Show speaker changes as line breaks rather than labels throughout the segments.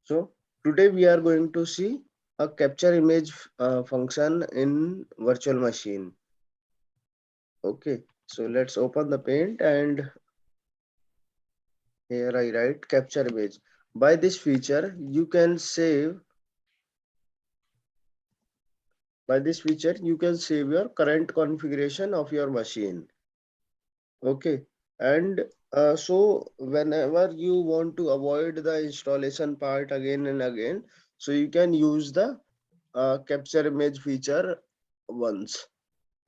So today we are going to see a capture image function in virtual machine. Okay, so let's open the paint and here I write capture image. By this feature, you can save your current configuration of your machine. Okay, and so whenever you want to avoid the installation part again and again, so you can use the capture image feature once.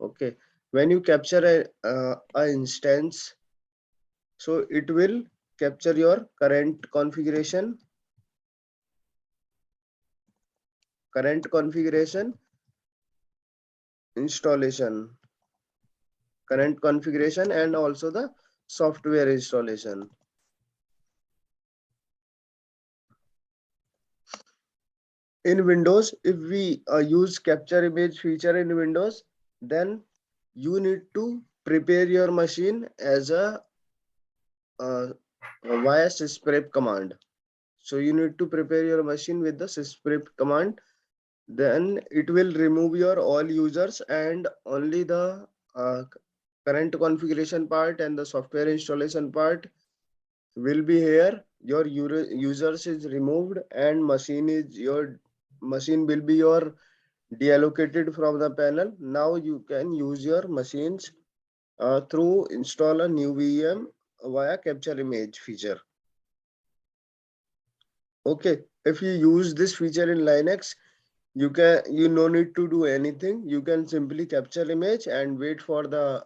Okay, when you capture a instance, so it will capture your current configuration installation, current configuration, and also the software installation. In Windows, if we use capture image feature in Windows, then you need to prepare your machine as a uh, via sysprep command. So you need to prepare your machine with the sysprep command. Then it will remove your all users and only the current configuration part and the software installation part will be here. Your users is removed and machine will be your deallocated from the panel. Now you can use your machines through install a new VM via capture image feature. Okay, if you use this feature in Linux, you no need to do anything. You can simply capture image and wait for the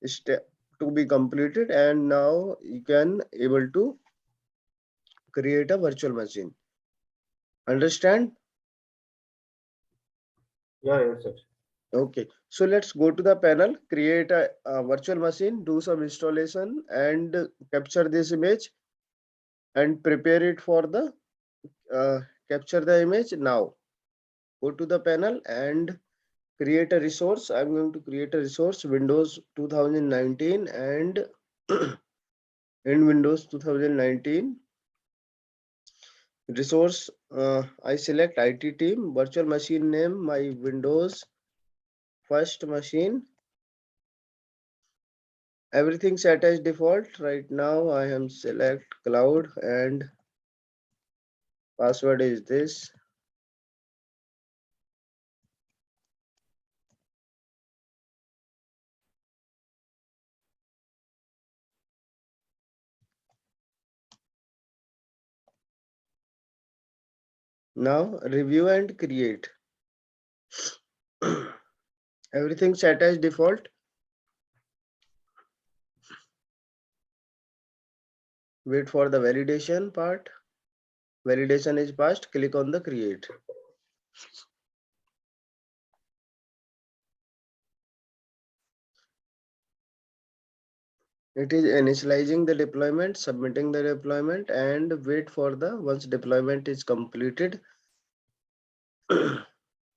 step to be completed, and now you can able to create a virtual machine. Understand?
Yeah, yes, sir.
Okay, so let's go to the panel, create a virtual machine, do some installation and capture this image and prepare it for the uh, capture the image. Now go to the panel and create a resource. I'm going to create a resource Windows 2019 and in Windows 2019 resource. I select IT team, virtual machine name, my Windows first machine. Everything set as default. Right now I am select cloud and password is this. Now review and create. Everything set as default. Wait for the validation part. Validation is passed. Click on the create. It is initializing the deployment, submitting the deployment, and wait for the once deployment is completed.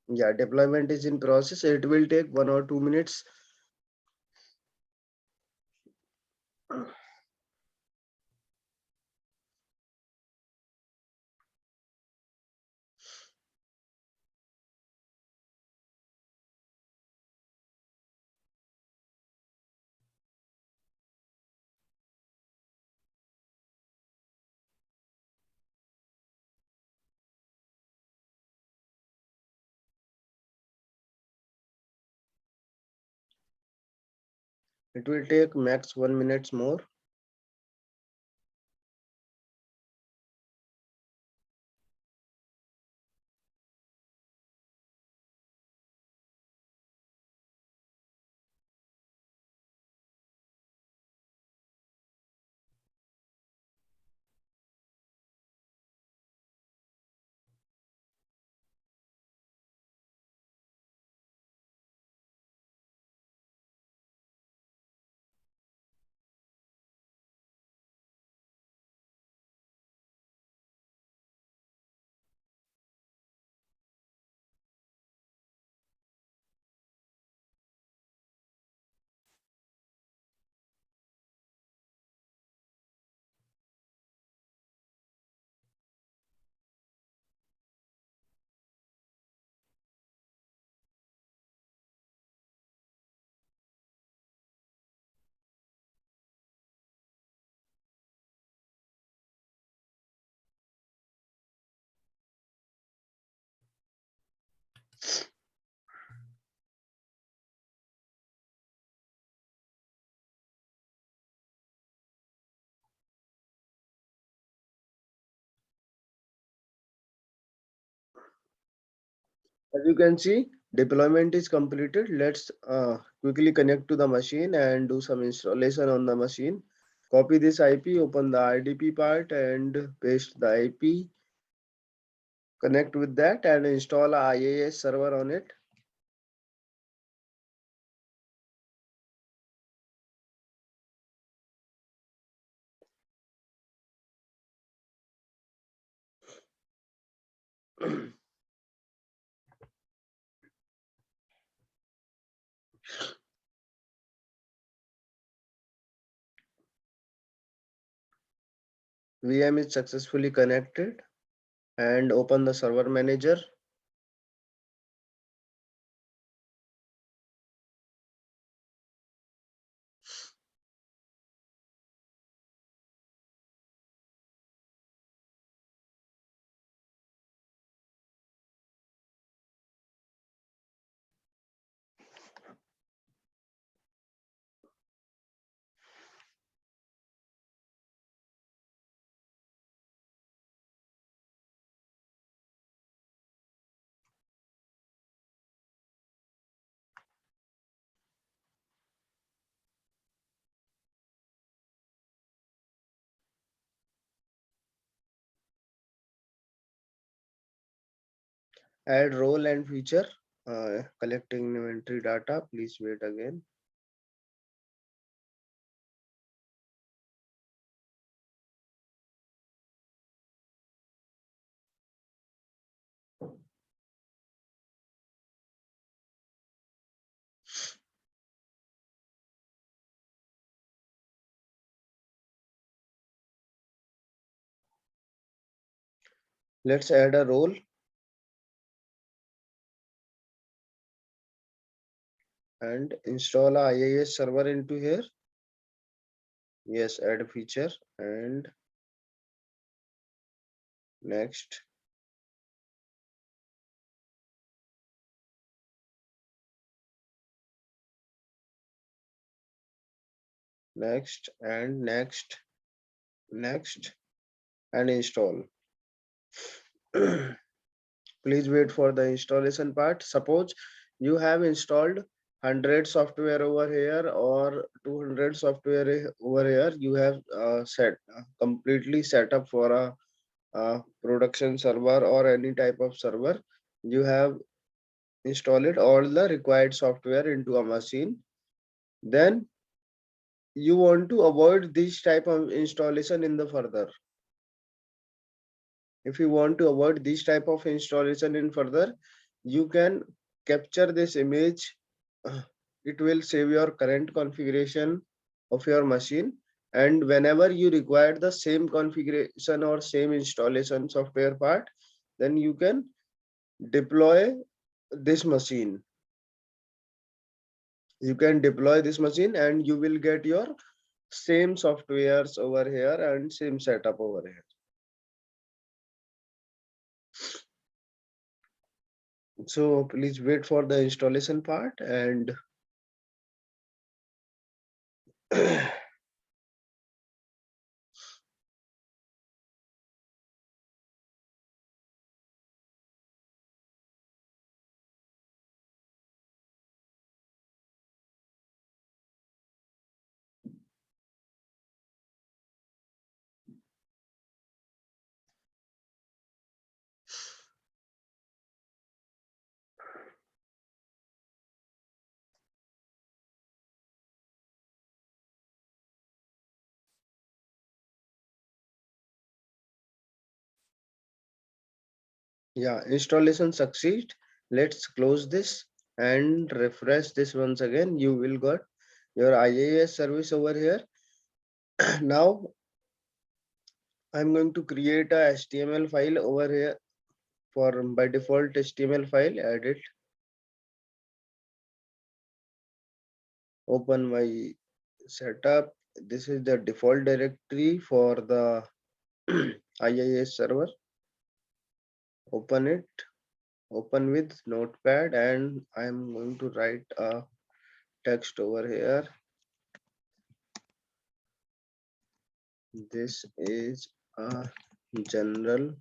Yeah, deployment is in process. It will take 1 or 2 minutes. It will take max 1 minute more. As you can see, deployment is completed. Let's quickly connect to the machine and do some installation on the machine. Copy this IP, open the IDP part and paste the IP. Connect with that and install a IaaS server on it. VM is successfully connected, and open the server manager. Add role and feature. Collecting inventory data. Please wait again. Let's add a role and install a IaaS server into here. Yes, add a feature and next. Next and next, next and install. Please wait for the installation part. Suppose you have installed 100 software over here or 200 software over here. You have completely set up for a production server or any type of server. You have installed all the required software into a machine. Then you want to avoid this type of installation in the further. If you want to avoid this type of installation in further, you can capture this image. It will save your current configuration of your machine, and whenever you require the same configuration or same installation software part, then you can deploy this machine. You can deploy this machine and you will get your same softwares over here and same setup over here. So please wait for the installation part and yeah, installation succeed. Let's close this and refresh this once again. You will got your IaaS service over here. Now I'm going to create a HTML file over here. For by default HTML file, add it. Open my setup. This is the default directory for the IaaS server. Open it. Open with notepad and I'm going to write a text over here. This is a general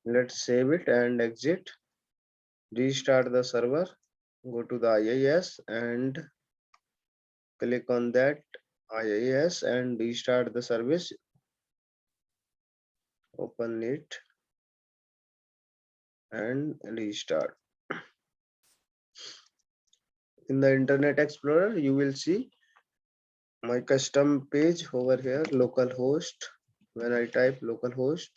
Let's save it and exit. Restart the server. Go to the IIS and click on that IIS and restart the service. Open it and restart. In the Internet Explorer, you will see my custom page over here, localhost. When I type localhost,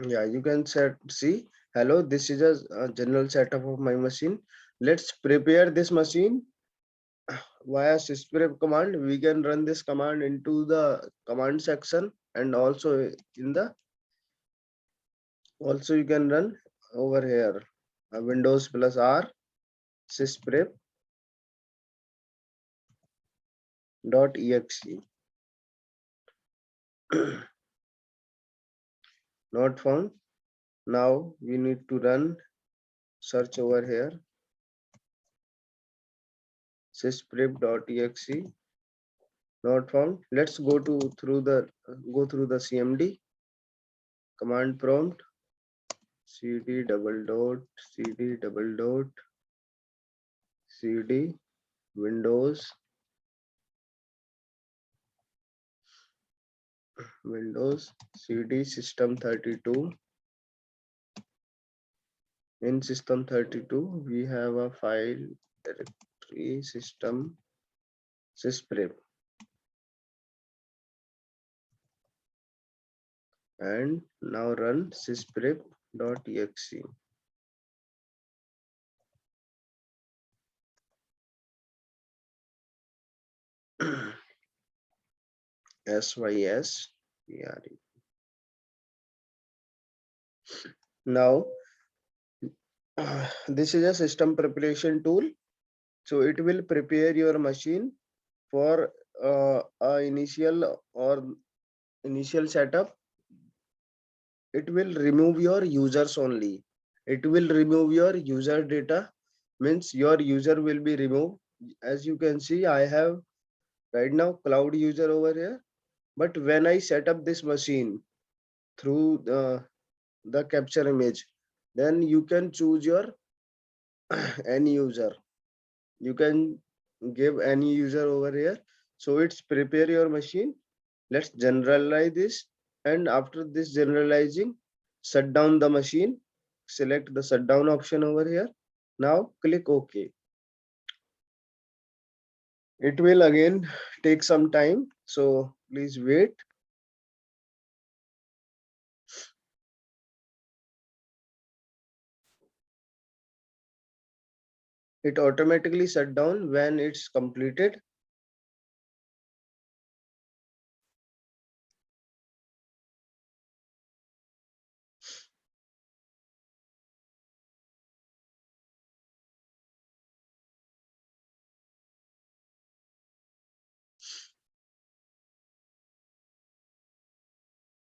yeah, you can see, hello, this is a general setup of my machine. Let's prepare this machine via sysprep command. We can run this command into the command section, and also in the you can run over here Windows plus R sysprep .exe. Not found. Now we need to run search over here sysprep.exe. Not found. Let's go through the cmd command prompt, cd double dot cd windows cd system32. In system32 we have a file directory system sysprep, and now run sysprep.exe. sys. Now this is a system preparation tool, so it will prepare your machine for a initial setup. It will remove your users only. It will remove your user data, means your user will be removed. As you can see, I have right now cloud user over here, but when I set up this machine through the capture image, then you can choose your any user. You can give any user over here. So it's prepare your machine. Let's generalize this, and after this generalizing, shut down the machine. Select the shutdown option over here. Now click OK. It will again take some time, so please wait. It automatically shut down when it's completed.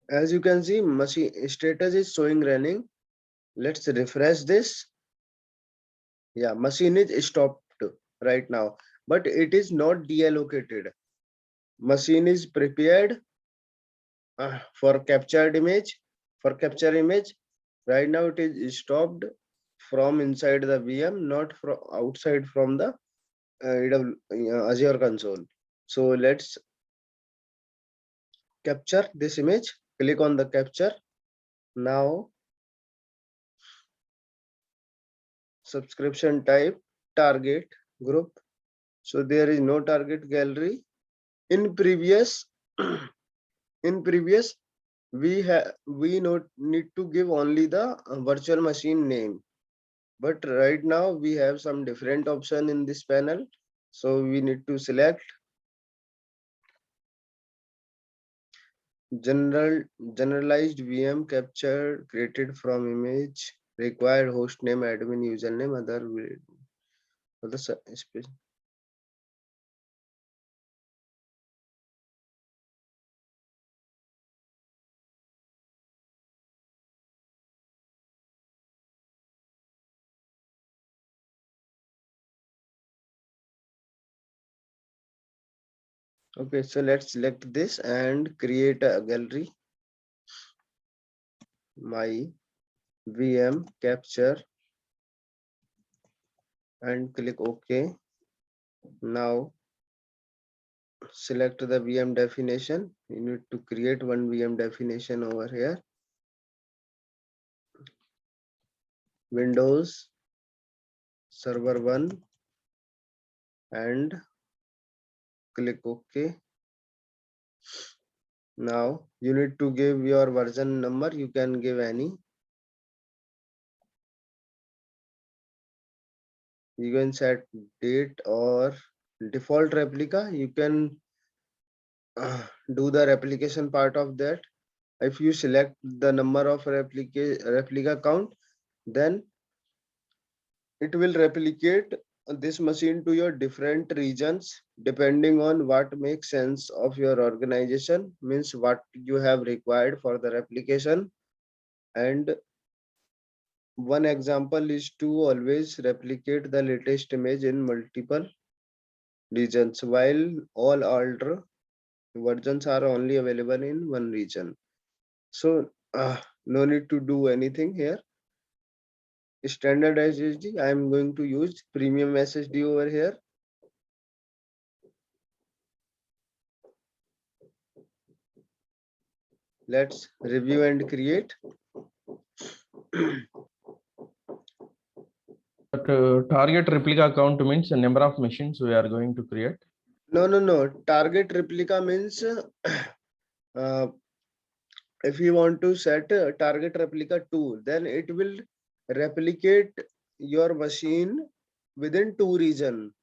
As you can see, machine status is showing running. Let's refresh this. Yeah, machine is stopped right now, but it is not deallocated. Machine is prepared for captured image. For capture image, right now it is stopped from inside the VM, not from outside from the Azure console. So let's capture this image. Click on the capture. Now subscription type, target group. So there is no target gallery. In previous we not need to give only the virtual machine name, but right now we have some different option in this panel, so we need to select generalized VM capture created from image, required host name, admin username, other Okay, so let's select this and create a gallery. My VM capture and click OK. Now select the VM definition. You need to create one VM definition over here. Windows Server 1 and click OK. Now you need to give your version number. You can give any. You can set date or default replica. You can do the replication part of that. If you select the number of replica count, then it will replicate this machine to your different regions depending on what makes sense of your organization, means what you have required for the replication. And one example is to always replicate the latest image in multiple regions, while all older versions are only available in one region. So no need to do anything here. Standard SSD, I am going to use premium SSD over here. Let's review and create.
But target replica count means the number of machines we are going to create.
No. Target replica means if you want to set target replica 2, then it will replicate your machine within 2 region.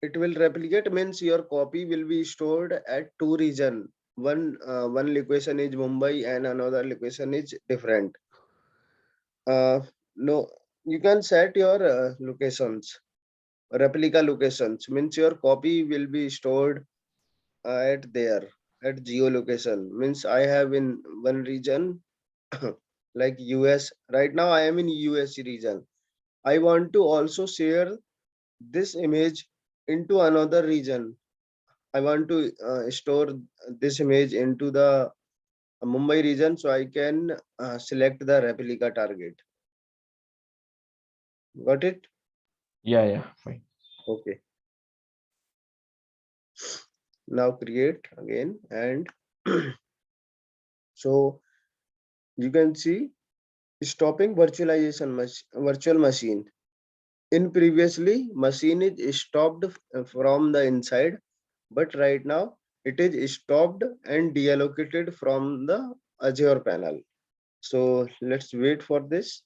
It will replicate means your copy will be stored at 2 region. One location is Mumbai and another location is different. No, you can set your locations, replica locations, means your copy will be stored at there, at geolocation. Means I have in one region like US. Right now I am in US region. I want to also share this image into another region. I want to store this image into the Mumbai region, so I can select the replica target. Got it?
Yeah, fine.
Okay. Now create again, and so you can see stopping virtual machine. In previously, machine is stopped from the inside, but right now it is stopped and deallocated from the Azure panel. So let's wait for this.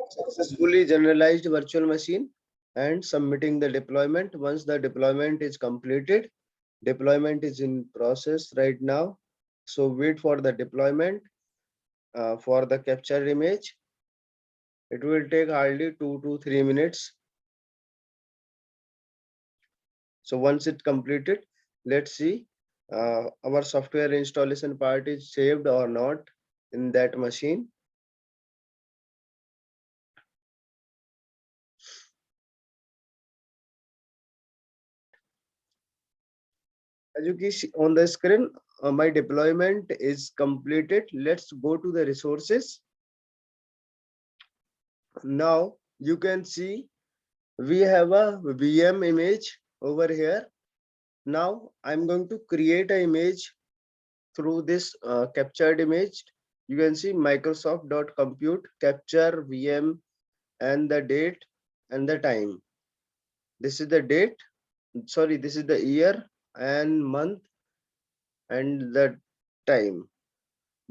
Successfully generalized virtual machine and submitting the deployment. Once the deployment is completed, deployment is in process right now. So wait for the deployment for the captured image. It will take hardly 2 to 3 minutes. So once it completed, let's see our software installation part is saved or not in that machine. As you can see on the screen, my deployment is completed. Let's go to the resources. Now you can see we have a VM image over here. Now I'm going to create an image through this captured image. You can see Microsoft.compute capture VM and the date and the time. This is the date, sorry, this is the year and month and the time,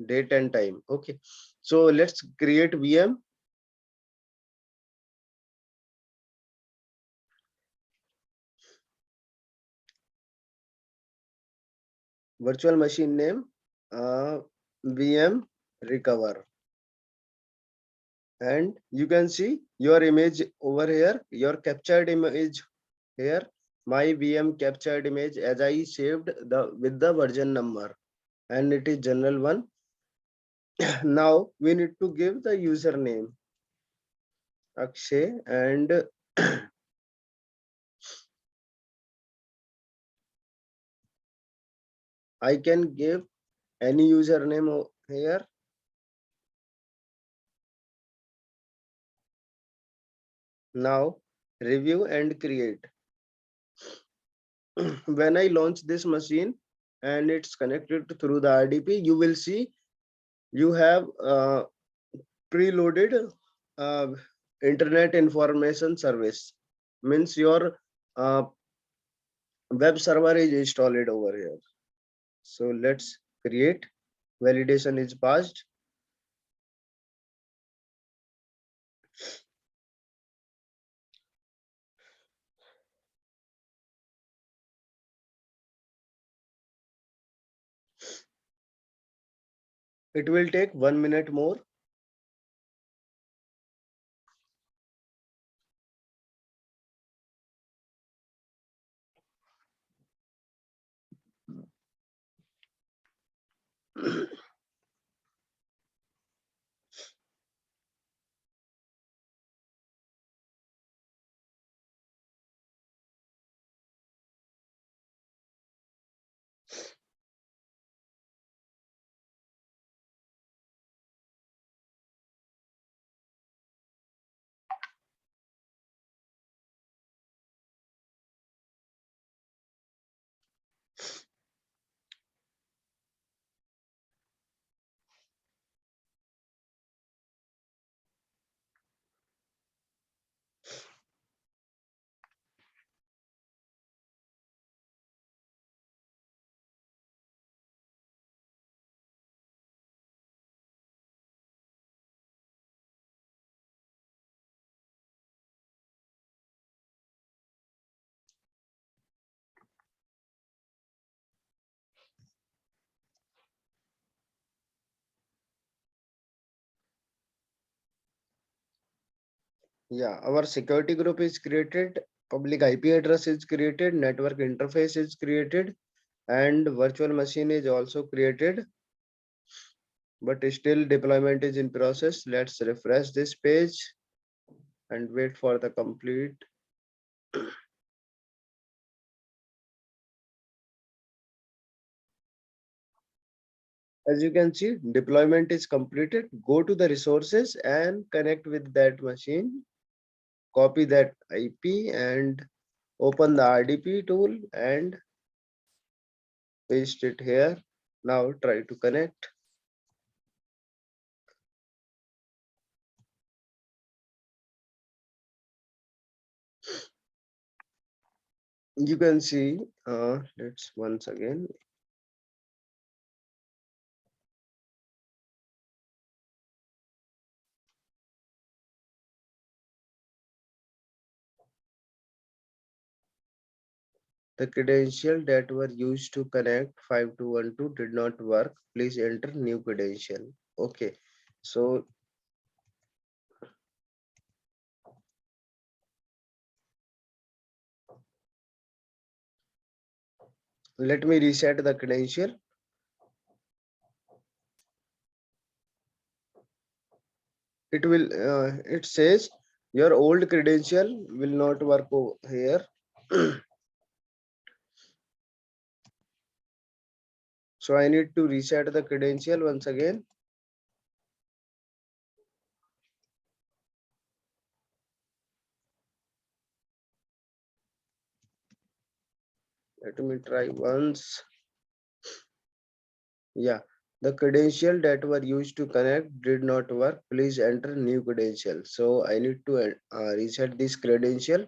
date and time. Okay, so let's create VM. Virtual machine name VM recover. and you can see your image over here, your captured image here, my VM captured image as I saved the with the version number, and it is general one. Now we need to give the username Akshay, and I can give any username here. Now review and create. When I launch this machine and it's connected through the RDP, you will see you have preloaded uh, internet information service. Means your uh, web server is installed over here. So let's create. Validation is passed. It will take 1 minute more. Yeah, our security group is created, public IP address is created, network interface is created, and virtual machine is also created, but still deployment is in process. Let's refresh this page and wait for the complete. As you can see, deployment is completed. Go to the resources and connect with that machine, copy that IP and open the RDP tool and paste it here. Now try to connect. You can see, let's once again. The credential that were used to connect 5212 did not work. Please enter new credential. Okay, so let me reset the credential. It says your old credential will not work here. So I need to reset the credential once again. Let me try once. Yeah, the credential that were used to connect did not work. Please enter new credential. So I need to reset this credential,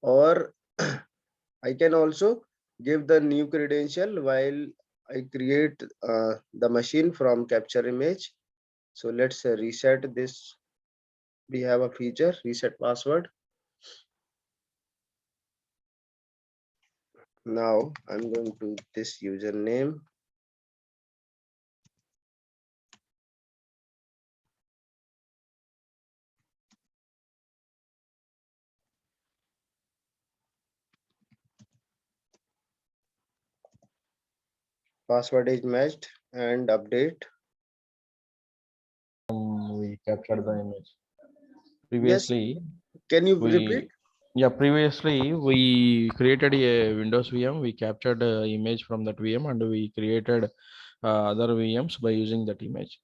or I can also give the new credential while I create the machine from capture image. So let's reset this. We have a feature, reset password. Now I'm going to this username. Password is matched and update.
We captured the image.
Yes,
Previously,
can you repeat?
previously we created a Windows VM. We captured the image from that VM and we created other VMs by using that image.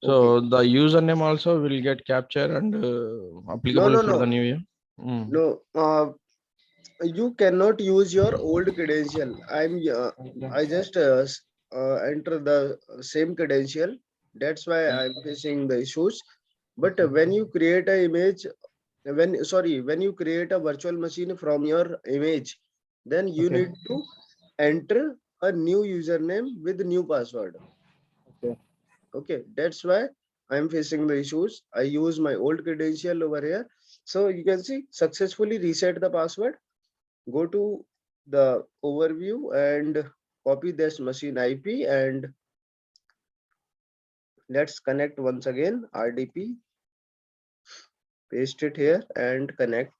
Okay.
So the username also will get captured and
No,
applicable
no,
for the
no,
new VM. Mm.
no. You cannot use your old credential. I just enter the same credential. That's why I'm facing the issues. But when you create a image, when you create a virtual machine from your image, then you
Okay.
need to enter a new username with new password.
Okay.
Okay, that's why I'm facing the issues. I use my old credential over here. So you can see successfully reset the password. Go to the overview and copy this machine IP and let's connect once again. RDP, paste it here and connect.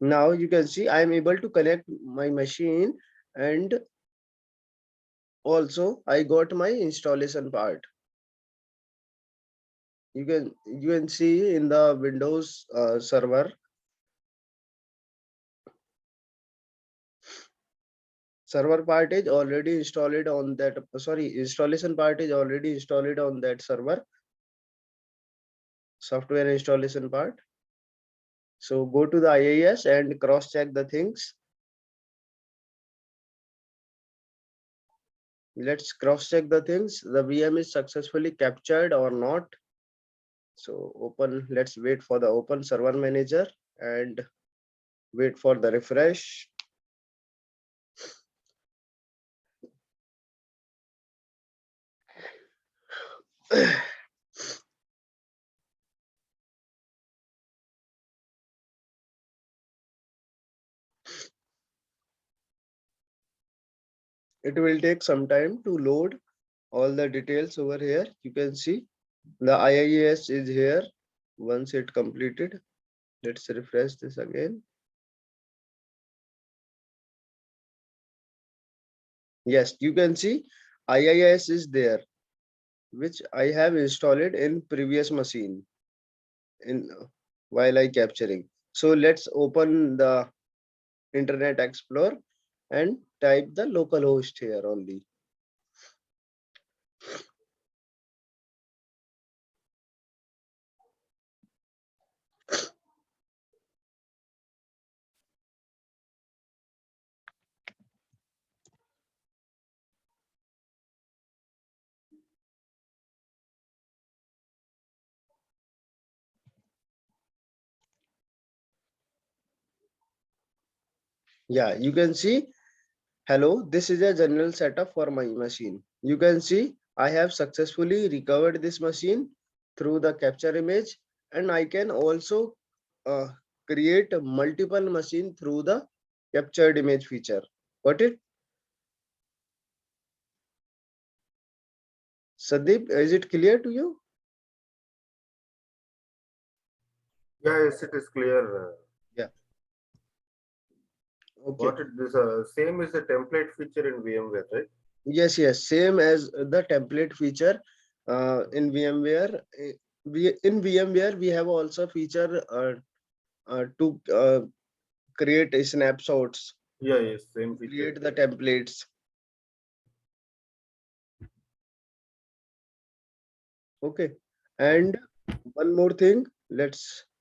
Now you can see I'm able to connect my machine and also I got my installation part. You can see in the Windows server part is already installed on that, sorry, installation part is already installed on that server, software installation part. So go to the IIS and cross check the things. Let's cross check the things. The VM is successfully captured or not. So open, let's wait for the open server manager and wait for the refresh. It will take some time to load all the details over here. You can see the IIS is here. Once it completed, let's refresh this again. Yes, you can see IIS is there, which I have installed in previous machine in while I capturing. So let's open the Internet Explorer and type the localhost here only. Yeah, you can see, hello, this is a general setup for my machine. You can see I have successfully recovered this machine through the capture image, and I can also uh, create a multiple machine through the captured image feature. Got it? Sandeep, is it clear to you?
Yeah, yes, it is clear.
Yeah. Okay.
What it is, same is the template feature in VMware, right?
Yes, yes, same as the template feature in VMware. In VMware we have also feature to create snapshots,
Yeah, yes, same feature.
create the templates. Okay, and one more thing, let's